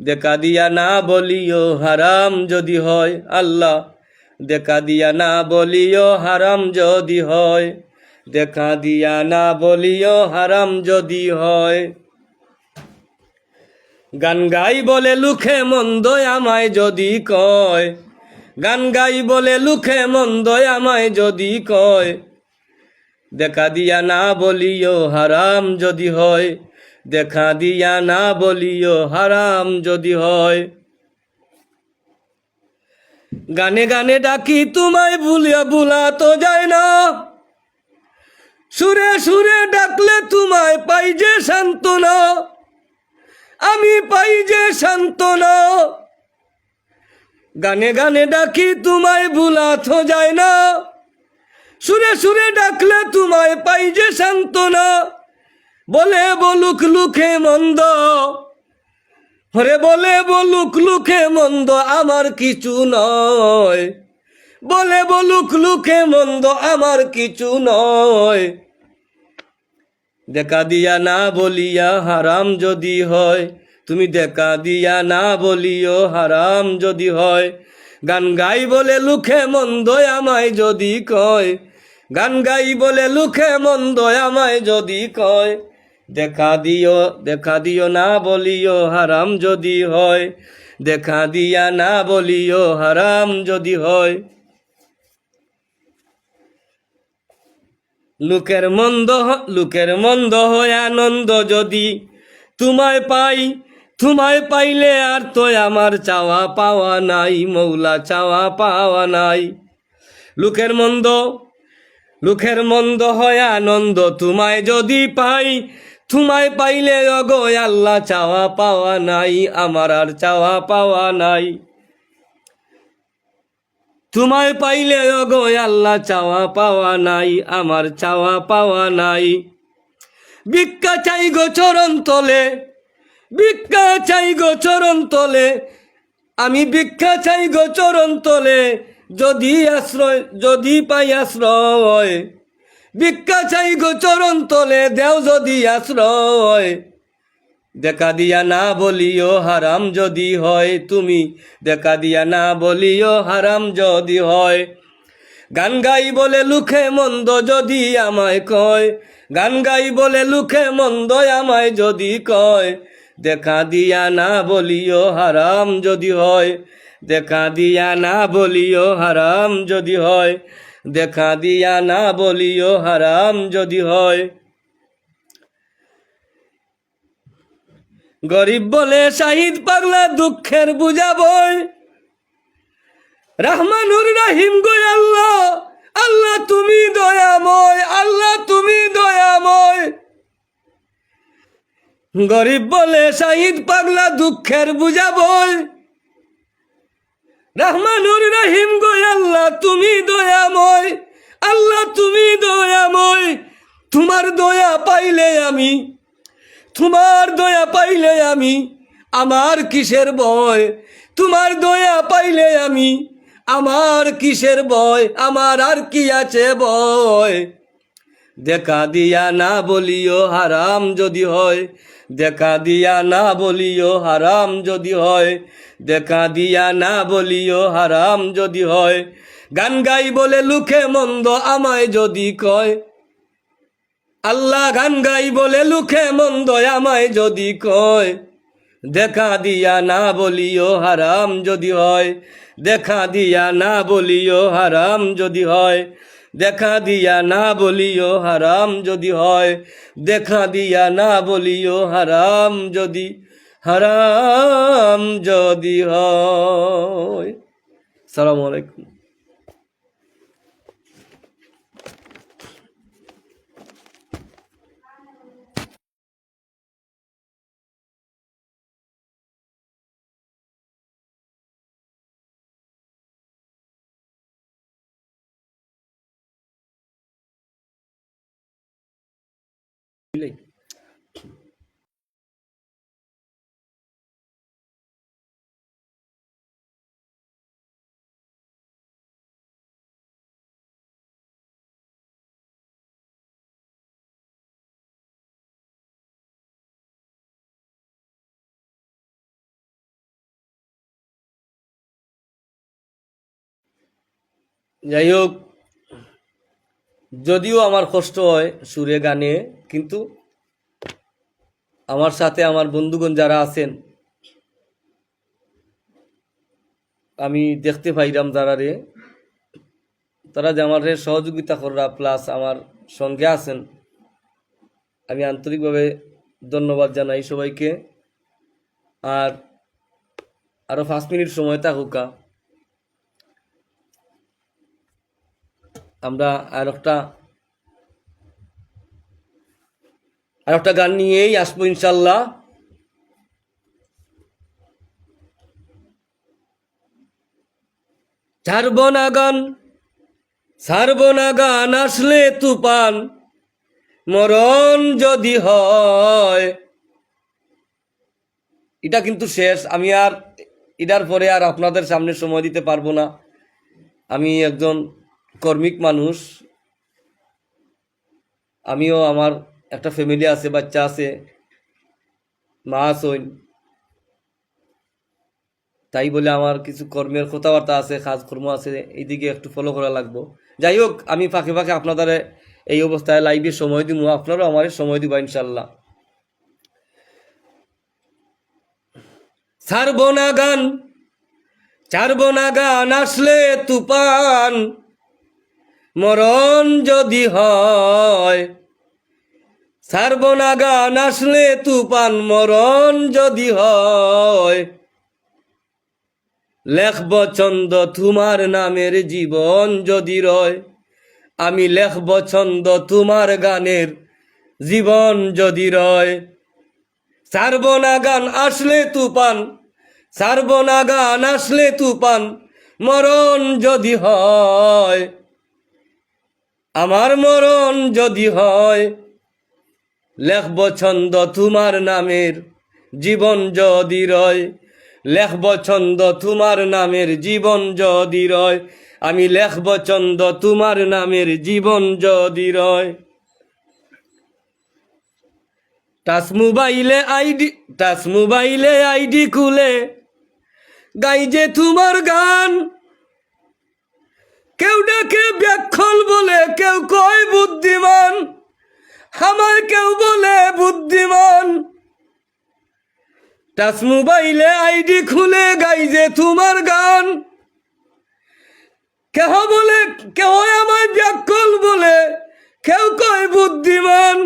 দেখা দিয়া না বলিও হারাম যদি হয়। আল্লাহ, দেখা দিয়া না বলিও হারাম যদি হয়, দেখা দিয়া না বলিও হারাম যদি হয়। গান গাই বলে লুখে মন্দ আমায় যদি কয়, গান গাই বলে লুখে মন্দ আমায় যদি কয়, দেখা দিয়া না বলিও হারাম যদি হয়, দেখা দিয়া না বলিও হারাম যদি হয়। গানে গানে ডাকি তোমায় ভুলা তো যায় না, সুরে সুরে ডাকলে তোমায় পাই যে সান্ত্বনা, আমি পাই যে সান্ত্বনা। গানে গানে ডাকি তোমায় ভুলা তো যায় না, সুরে সুরে ডাকলে তোমায় পাই যে সান্ত্বনা। বলে বলুক লুখে মন্দ, হরে বলে বলুক লুখে মন্দ আমার কিছু নয়, বলে বলুক লুখে মন্দ আমার কিছু নয়, দেখা দিয়া না বলিয়া হারাম যদি হয়, তুমি দেখা দিয়া না বলিও হারাম যদি হয়। গান গাই বলে লুখে মন্দ আমায় যদি কয়, গান গাই বলে লুখে মন্দ আমায় যদি কয়, দেখা দিও না বলিও হারাম যদি হয়, দেখা দিয়া না বলিও হারাম যদি হয়। লোকের মন্দ হয় আনন্দ যদি তোমায় পাই, তোমায় পাইলে আর তো আমার চাওয়া পাওয়া নাই, মৌলা চাওয়া পাওয়া নাই। লোকের মন্দ হয় আনন্দ তোমায় যদি পাই, তোমায় পাইলে অগো আল্লাহ চাওয়া পাওয়া নাই, আমার আর চাওয়া পাওয়া নাই। তোমায় পাইলে অগো আল্লাহ চাওয়া পাওয়া নাই, আমার চাওয়া পাওয়া নাই। ভিক্ষা চাই গো চরণ তলে, ভিক্ষা চাই গো চরণ তলে, আমি ভিক্ষা চাই গো চরণ তলে, যদি পাই আশ্রয়, ভিক্ষা চাই গো চরণ তলে, দেও যদি আশ্রয়। দেখা দিয়া না বলিও হারাম যদি হয়, তুমি দেখা দিয়া না বলিও হারাম যদি হয়। গান গাই বলে লুখে মন্দ যদি আমায় কয়, গান গাই বলে লুখে মন্দ আমায় যদি কয়, দেখা দিয়া না বলিও হারাম যদি হয়, দেখা দিয়া না বলিও হারাম যদি হয়, দেখা দিয়া না বলিও হারাম যদি হয়। গরিব বলে শাহিদ পাগলা দুঃখের বুঝাবই, রহমানুর রহিম গো আল্লাহ, আল্লাহ তুমি দয়াময়, আল্লাহ তুমি দয়াময়। গরিব বলে শাহিদ পাগলা দুঃখের বুঝাবই, রহমানুর রহিম গো আল্লাহ তুমি দয়াময়, আল্লাহ তুমি দয়াময়। তোমার দয়া পাইলে আমি, তোমার দয়া পাইলে আমি, আমার কিসের ভয়, তোমার দয়া পাইলে আমি, আমার কিসের ভয়, আমার আর কি আছে ভয়। দেখা দিয়া না বলিও হারাম যদি হয়, দেখা দিয়া না বলিও হারাম যদি হয়, দেখা দিয়া না বলিও হারাম যদি হয়। গান গাই বলে লুখে মন্দ আমায় যদি কয়, আল্লাহ গান গাই বলে লুখে মন্দ আমায় যদি কয়, দেখা দিয়া না বলিও হারাম যদি হয়, দেখা দিয়া না বলিও হারাম যদি হয়, দেখা দিয়া না বলিও হারাম যদি হয়, দেখা দিয়া না বলিও হারাম যদি হয়। আসসালামু আলাইকুম। যাই হোক, যদিও আমার কষ্ট হয় সুরে গানে, কিন্তু আমার সাথে আমার বন্ধুগণ যারা আছেন, আমি দেখতে পাইলাম যারা রে, তারা যে আমার সহযোগিতা করা প্লাস আমার সঙ্গে আছেন, আমি আন্তরিকভাবে ধন্যবাদ জানাই সবাইকে। আর আরো 5 মিনিট সময় থাকুকা, আমরা আর একটা গান নিয়েই আসবো ইনশাল্লাহ। ছাড়বো না গান আসলে তুফান, মরণ যদি হয়। এটা কিন্তু শেষ, আমি আর এটার পরে আর আপনাদের সামনে সময় দিতে পারবো না। আমি একজন কর্মিক মানুষ, আমিও আমার একটা ফ্যামিলি আছে, বাচ্চা আছে, মা আছেন, তাই বলে আমার কিছু কর্মের কথাবার্তা আছে, কাজকর্ম আছে, এইদিকে একটু ফলো করা লাগবো। যাই হোক, আমি ফাঁকে ফাঁকে আপনাদের এই অবস্থায় লাইভে সময় দিব, আপনারাও আমার সময় দিবা ইনশাল্লাহ। ছাড়বো না গান আসলে তুফান, মরণ যদি হয়। ছাড়বো না গান আসলে তুফান, মরণ যদি হয়। লেখব ছন্দ তোমার নামের জীবন যদি রয়। আমি লেখব ছন্দ তোমার গানের জীবন যদি রয়। ছাড়বো না গান আসলে তুফান, ছাড়বো না গান আসলে তুফান, মরণ যদি হয়। আমার মরণ যদি হয়। লেখব ছন্দ তোমার নামের জীবন যদি রয়। লেখব ছন্দ তোমার নামের জীবন যদি রয়। আমি লেখব ছন্দ তোমার নামের জীবন যদি রয়। টাচ মোবাইলে আইডি খুলে গাই যে তোমার গান। কেউ ডাকে ব্যাকল বলে, কেউ কয় বুদ্ধিমান, আমায় কেউ বলে বুদ্ধিমান। টাচ মোবাইলে আইডি খুলে গাই যে তোমার গান। কেউ আমায় ব্যাকল বলে, কেউ কয় বুদ্ধিমান।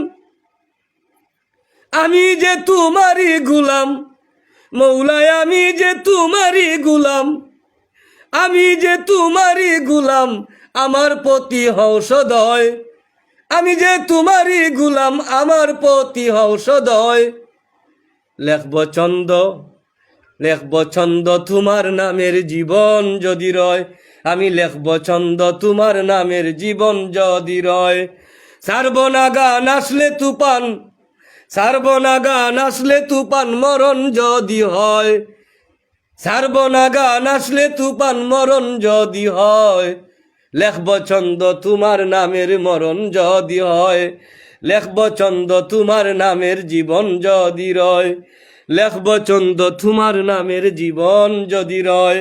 আমি যে তোমারই গুলাম মৌলায়, আমি যে তোমারই গুলাম, আমি যে তোমারই গুলাম, আমার প্রতি হও সদয়। আমি যে তোমারই গুলাম, আমার প্রতি হও সদয়। লেখব ছন্দ তোমার নামের জীবন যদি রয়। আমি লেখব ছন্দ তোমার নামের জীবন যদি রয়। ছাড়বো না গান আসলে তুফান, ছাড়বো না গান আসলে তুফান, মরণ যদি হয়। ছাড়বো না গান আসলে তুফান, মরণ যদি হয়। লেখব ছন্দ তোমার নামের মরণ যদি হয়। লেখব ছন্দ তোমার নামের জীবন যদি রয়। লেখব ছন্দ তোমার নামের জীবন যদি রয়।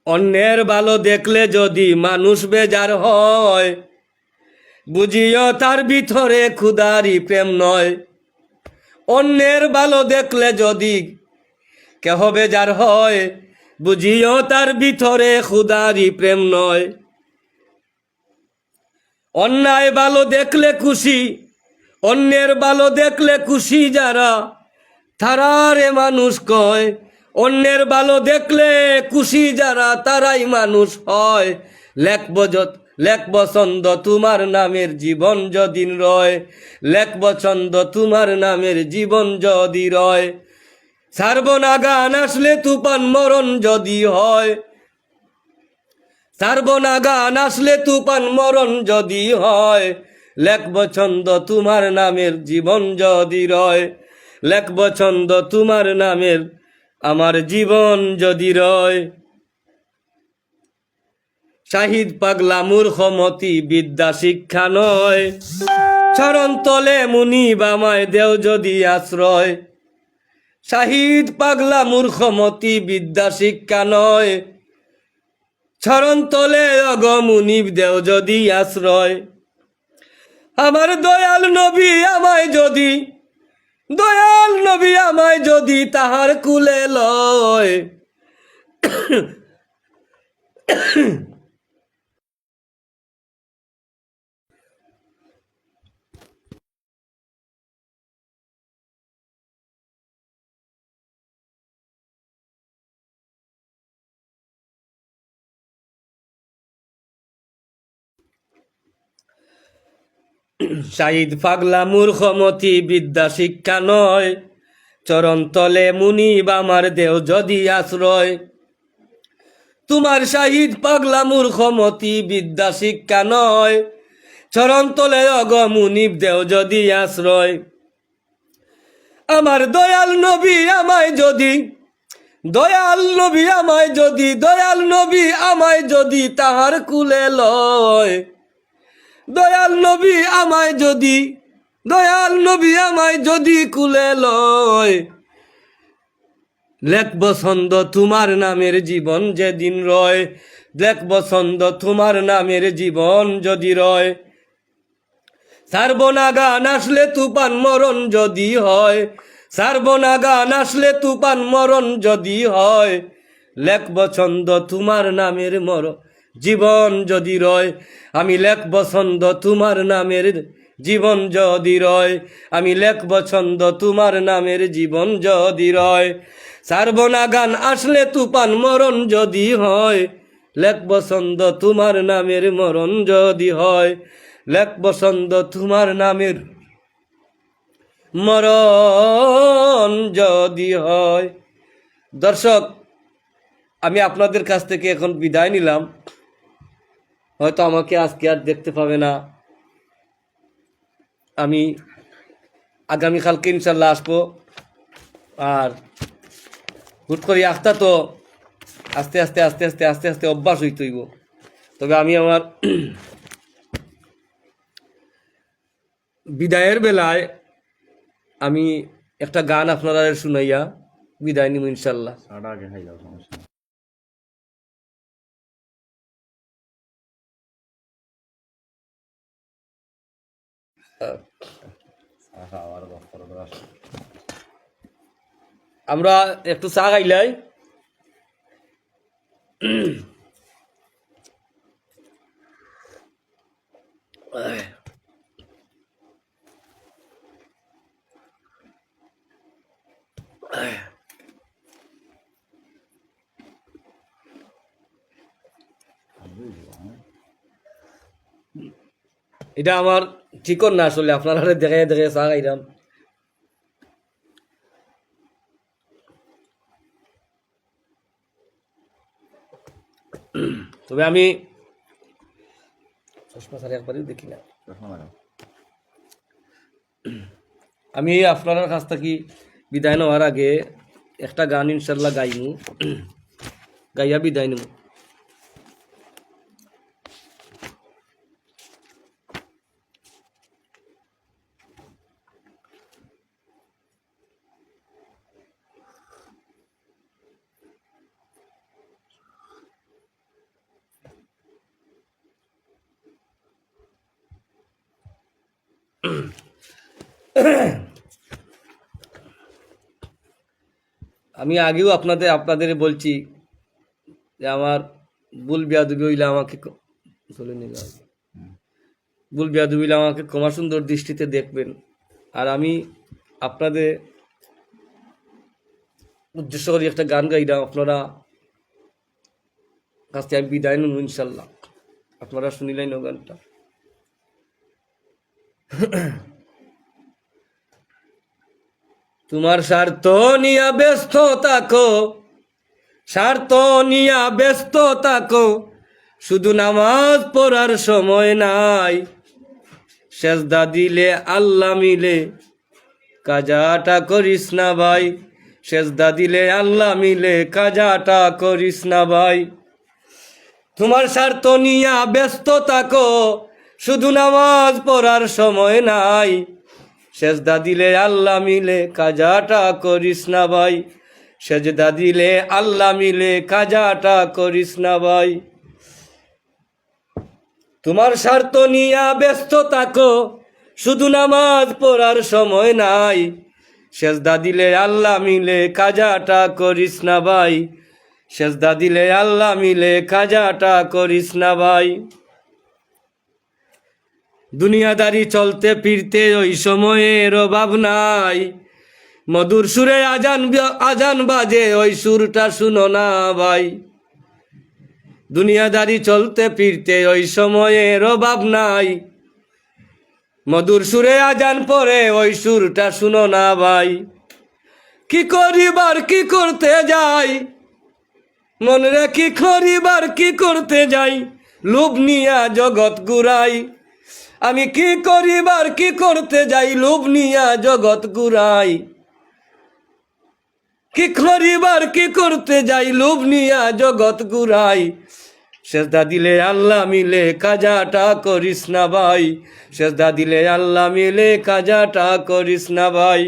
অন্যের ভালো দেখলে যদি মানুষ বেজার হয়, বুঝিও তার ভিতরে ক্ষুধারি প্রেম নয়। অন্যের ভালো দেখলে যদি কেহ বেজার হয়, বুঝিও তার ভিতরে ক্ষুধারি প্রেম নয়। অন্যায় ভালো দেখলে খুশি, অন্যের ভালো দেখলে খুশি যারা, তারারে মানুষ কয়। অন্যের ভালো দেখলে খুশি যারা, তারাই মানুষ হয়। লেখব ছন্দ তোমার নামের জীবন যদি রয়। লেখব ছন্দ তোমার নামের জীবন যদি রয়। ছাড়বো না গান আসলে তুফান, মরণ যদি হয়। ছাড়বো না গান আসলে তুফান, মরণ যদি হয়। লেখব ছন্দ তোমার নামের জীবন যদি রয়, লেখব ছন্দ তোমার নামের আমার জীবন যদি রয়। শাহিদ পাগলা মূর্খমতি বিদ্যা শিক্ষা নয়, চরণ তলে মুনিব আমায় দেও যদি আশ্রয়। শাহিদ পাগলা মূর্খমতি বিদ্যা শিক্ষা নয়, চরণ তলে অগ মুনিব দেও যদি আশ্রয়। আমার দয়াল নবী আমায় যদি, দয়াল নবী আমায় যদি তাহার কুলে লয়। শাহিদ পাগলা মূর্খমতি বিদ্যা শিক্ষা নয়, চরণ তলে মুনিব আমার দেও যদি আশ্রয়। তোমার শাহিদ পাগলা মূর্খমতি বিদ্যা শিক্ষা নয়, চরণ তলে অগ মুনিব দেও যদি আশ্রয়। আমার দয়াল নবী আমায় যদি, দয়াল নবী আমায় যদি, দয়াল নবী আমায় যদি তাহার কুলে লয়। দয়াল নবী আমায় যদি, দয়াল নবী আমায় যদি কুলে লয়। লেখব ছন্দ তোমার নামের জীবন যেদিন রয়, লেখব ছন্দ তোমার নামের জীবন যদি রয়। সারবনা গান আসলে তুফান মরণ যদি হয়, সারবনা গান আসলে তুফান মরণ যদি হয়। লেখব ছন্দ তোমার নামের জীবন যদি রয়, আমি লেখব ছন্দ তোমার নামের জীবন যদি রয়, আমি লেখব ছন্দ তোমার নামের জীবন যদি রয়। সারবনা গান আসলে তুফান মরণ যদি হয়, লেখব ছন্দ তোমার নামের মরণ যদি হয়। লেখব ছন্দ তোমার নামের মরণ যদি হয়। দর্শক, আমি আপনাদের কাছ থেকে এখন বিদায় নিলাম। হয়তো আমাকে আজকে আর দেখতে পাবে না, আমি আগামীকালকে ইনশাল্লাহ আসবো। আর হুট করে আস্তা তো আস্তে আস্তে আস্তে আস্তে আস্তে আস্তে অভ্যাস হইতে হইব। তবে আমি আমার বিদায়ের বেলায় আমি একটা গান আপনারা শুনাইয়া বিদায় নিব ইনশাল্লাহ। আমরা একটু চা খাইলাই। এটা আমার ঠিক না, আসলে আপনারা দেখে দেখে চা খাইলাম। তবে আমি চশমা ছাড়া একবারই দেখি না। আমি আপনার কাছ থেকে বিদায় নেওয়ার আগে একটা গান ইনশাল্লাহ গাইমু, গাইয়া বিদায় নেব। আমি আগেও আপনাদের বলছি যে আমার ভুল বেয়াদবি হইলে আমাকে চলে নিলাম, ভুল বেয়াদবি হইলে আমাকে ক্ষমা সুন্দর দৃষ্টিতে দেখবেন। আর আমি আপনাদের উদ্দেশ্য করে একটা গান গাইলাম, আপনারা কাছ থেকে আমি বিদায় নেব ইনশাল্লাহ। আপনারা শুনিলেন ও গানটা। তোমার স্বার্থ নিয়া ব্যস্ত থাকো, স্বার্থ নিয়া ব্যস্ত থাকো, শুধু নামাজ পড়ার সময় নাই, সেজদা দিলে আল্লাহ মিলে কাজাটা করিস না ভাই, সেজদা দিলে আল্লাহ মিলে কাজাটা করিস না ভাই। তোমার স্বার্থ নিয়া ব্যস্ত থাকো, শুধু নামাজ পড়ার সময় নাই, সেজদা দিলে আল্লাহ মিলে কাজাটা করিস না ভাই, সেজদা দিলে আল্লাহ মিলে কাজাটা করিস না ভাই। তোমার স্বার্থ নিয়া ব্যস্ত থাকো, শুধু নামাজ পড়ার সময় নাই, সেজদা দিলে আল্লাহ মিলে কাজাটা করিস না ভাই, সেজদা দিলে আল্লাহ মিলে কাজাটা করিস না ভাই। দুনিয়াদারি চলতে ফিরতে ওই সময়ের অভাব নাই, মধুর সুরে আজান বাজে ওই সুরটা শুনো না ভাই। দুনিয়াদারি চলতে ফিরতে ওই সময়ের অভাব নাই, মধুর সুরে আজান পড়ে ওই সুরটা শুনো না ভাই। কি করিবার কি করতে যাই, মন রে কি করিবার কি করতে যাই, লোভ নিয়া জগৎ গুড়াই। আমি কি করিবার কি করতে যাই, লোভ নিয়া জগৎ গুড়াই। কি করিবার কি করতে যাই, লোভ নিয়া জগৎ গুড়াই। সেজদা দিলে আল্লাহ মিলে কাজাটা করিস না ভাই, সেজদা দিলে আল্লাহ মিলে কাজাটা করিস না ভাই।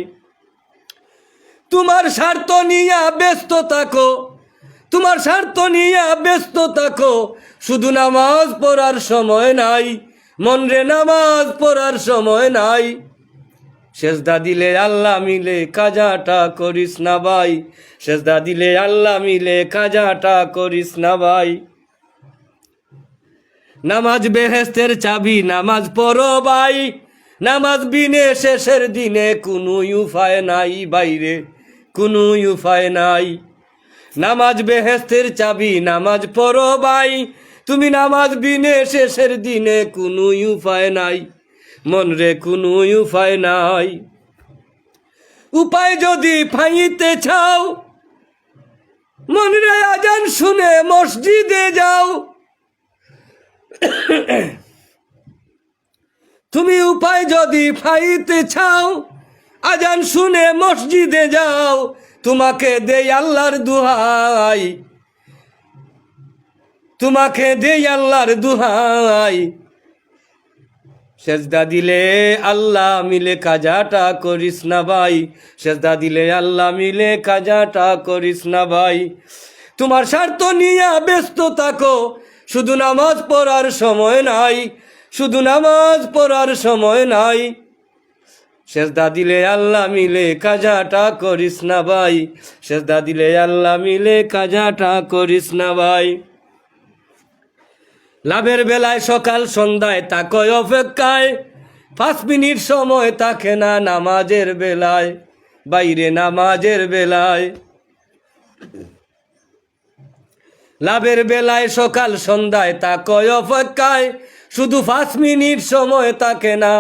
তোমার স্বার্থ নিয়া ব্যস্ত থাকো, তোমার স্বার্থ নিয়া ব্যস্ত থাকো, শুধু নামাজ পড়ার সময় নাই, মন রে নামাজ পড়ার সময় নাই। সেজদা দিলে আল্লাহ মিলে কাজাটা করিস না ভাই, সেজদা দিলে আল্লাহ মিলে কাজাটা করিস না ভাই। নামাজ বেহেস্তের চাবি, নামাজ পড়ো ভাই, নামাজ বিনে শেষের দিনে কোনো উপায় নাই বাইরে, কোনো উপায় নাই। নামাজ বেহেস্তের চাবি, নামাজ পড়ো ভাই, তুমি নামাজ বিনে শেষের দিনে কোনো উপায় নাই, মন রে কোনো উপায় নাই। উপায় যদি পাইতে চাও, মন রে আজান শুনে মসজিদে যাও। তুমি উপায় যদি পাইতে চাও, আজান শুনে মসজিদে যাও। তোমাকে দেই আল্লাহর দুহাই, তোমাকে দেই আল্লাহর দুহাই, সেজদা দিলে আল্লাহ মিলে কাজাটা করিস না ভাই, সেজদা দিলে আল্লাহ মিলে কাজাটা করিস না ভাই। তোমার স্বার্থ নিয়ে ব্যস্ত থাকো, শুধু নামাজ পড়ার সময় নাই, শুধু নামাজ পড়ার সময় নাই। সেজদা দিলে আল্লাহ মিলে কাজাটা করিস না ভাই, সেজদা দিলে আল্লাহ মিলে কাজাটা করিস না ভাই। লাভের বেলায় সকাল সন্ধ্যায় তাকয় অপেক্ষায়, 5 মিনিট সময় থাকে না নামাজের বেলায়, বাইরে নামাজের বেলায়। লাভের বেলায় সকাল সন্ধ্যায় তাকয় অপেক্ষায়, শুধু 5 মিনিট সময় থাকে না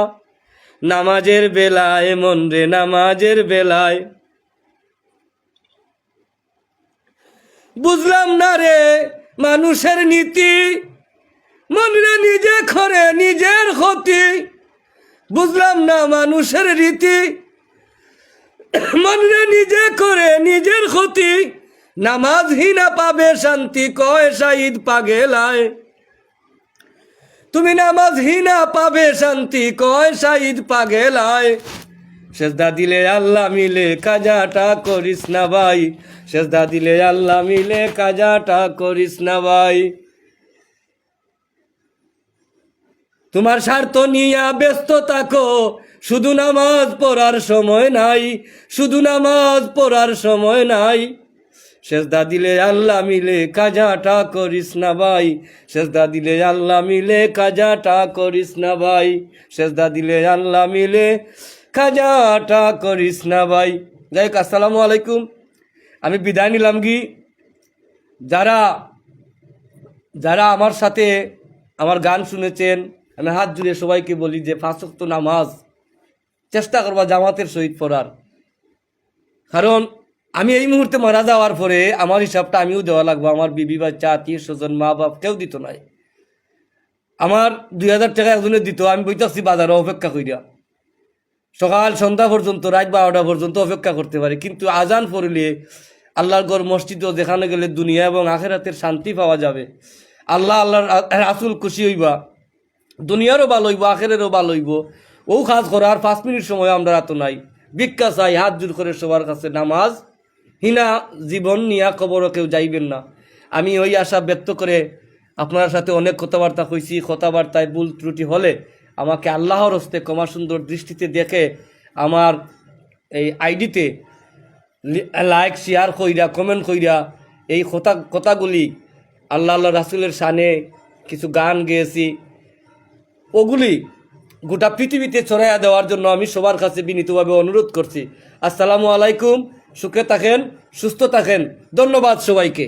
নামাজের বেলায়, মন রে নামাজের বেলায়। বুঝলাম না রে মানুষের নীতি, মন রে নিজে করে নিজের ক্ষতি। বুঝলাম না মানুষের রীতি, মন রে নিজে করে নিজের ক্ষতি। নামাজহীনা পাবে শান্তি, কয় শাহিদ পাগেলায়। তুমি নামাজহীনা পাবে শান্তি, কয় শাহিদ পাগেলায়। সেজদা দিলে আল্লাহ মিলে কাজাটা করিস না ভাই, সেজদা দিলে আল্লাহ মিলে কাজাটা করিস না ভাই। তোমার স্বার্থ নিয়ে ব্যস্ত থাকো, শুধু নামাজ পড়ার সময় নাই, শুধু নামাজ পড়ার সময় নাই। সেজদা দিলে আল্লাহ মিলে কাজাটা করিস না ভাই, সেজদা দিলে আল্লাহ মিলে কাজাটা করিস না ভাই, সেজদা দিলে আল্লাহ মিলে কাজাটা করিস না ভাই। যাই হোক, আসসালামু আলাইকুম। আমি বিদায় নিলাম কি, যারা যারা আমার সাথে আমার গান শুনেছেন, আমি হাত জুড়ে সবাইকে বলি যে 5 ওয়াক্ত নামাজ চেষ্টা করবা জামাতের সহিত পড়ার। কারণ আমি এই মুহূর্তে মারা যাওয়ার পরে আমার হিসাবটা আমিও দেওয়া লাগবো, আমার বিবি বাচ্চা আত্মীয় স্বজন মা বাপ কেউ দিত নাই। আমার 2000 টাকা একজনে দিত, আমি বইতাছি বাজারে অপেক্ষা করিয়া, সকাল সন্ধ্যা পর্যন্ত, রাত 12টা পর্যন্ত অপেক্ষা করতে পারি। কিন্তু আজান পড়লে আল্লাহর ঘর মসজিদও যেখানে গেলে দুনিয়া এবং আখেরাতের শান্তি পাওয়া যাবে, আল্লাহর রাসূল খুশি হইবা, দুনিয়ারও ভালো হইব, আখেরেরও ভালো হইব। ও কাজ করার 5 মিনিট সময় আমরা এত নাই। ভিক্ষা চাই হাত জোর করে সবার কাছে, নামাজ হিনা জীবন নিয়া কবরও কেউ যাইবেন না। আমি ওই আশা ব্যক্ত করে আপনার সাথে অনেক কথাবার্তা কইছি। কথাবার্তায় ভুল ত্রুটি হলে আমাকে আল্লাহর হস্তে ক্ষমা সুন্দর দৃষ্টিতে দেখে আমার এই আইডিতে লাইক শেয়ার কইরা কমেন্ট কইরা এই কথাগুলি আল্লাহ রাসূলের শানে কিছু গান গেয়েছি, ওগুলি গোটা পৃথিবীতে ছড়াইয়া দেওয়ার জন্য আমি সবার কাছে বিনীতভাবে অনুরোধ করছি। আসসালামু আলাইকুম, সুখে থাকেন, সুস্থ থাকেন, ধন্যবাদ সবাইকে।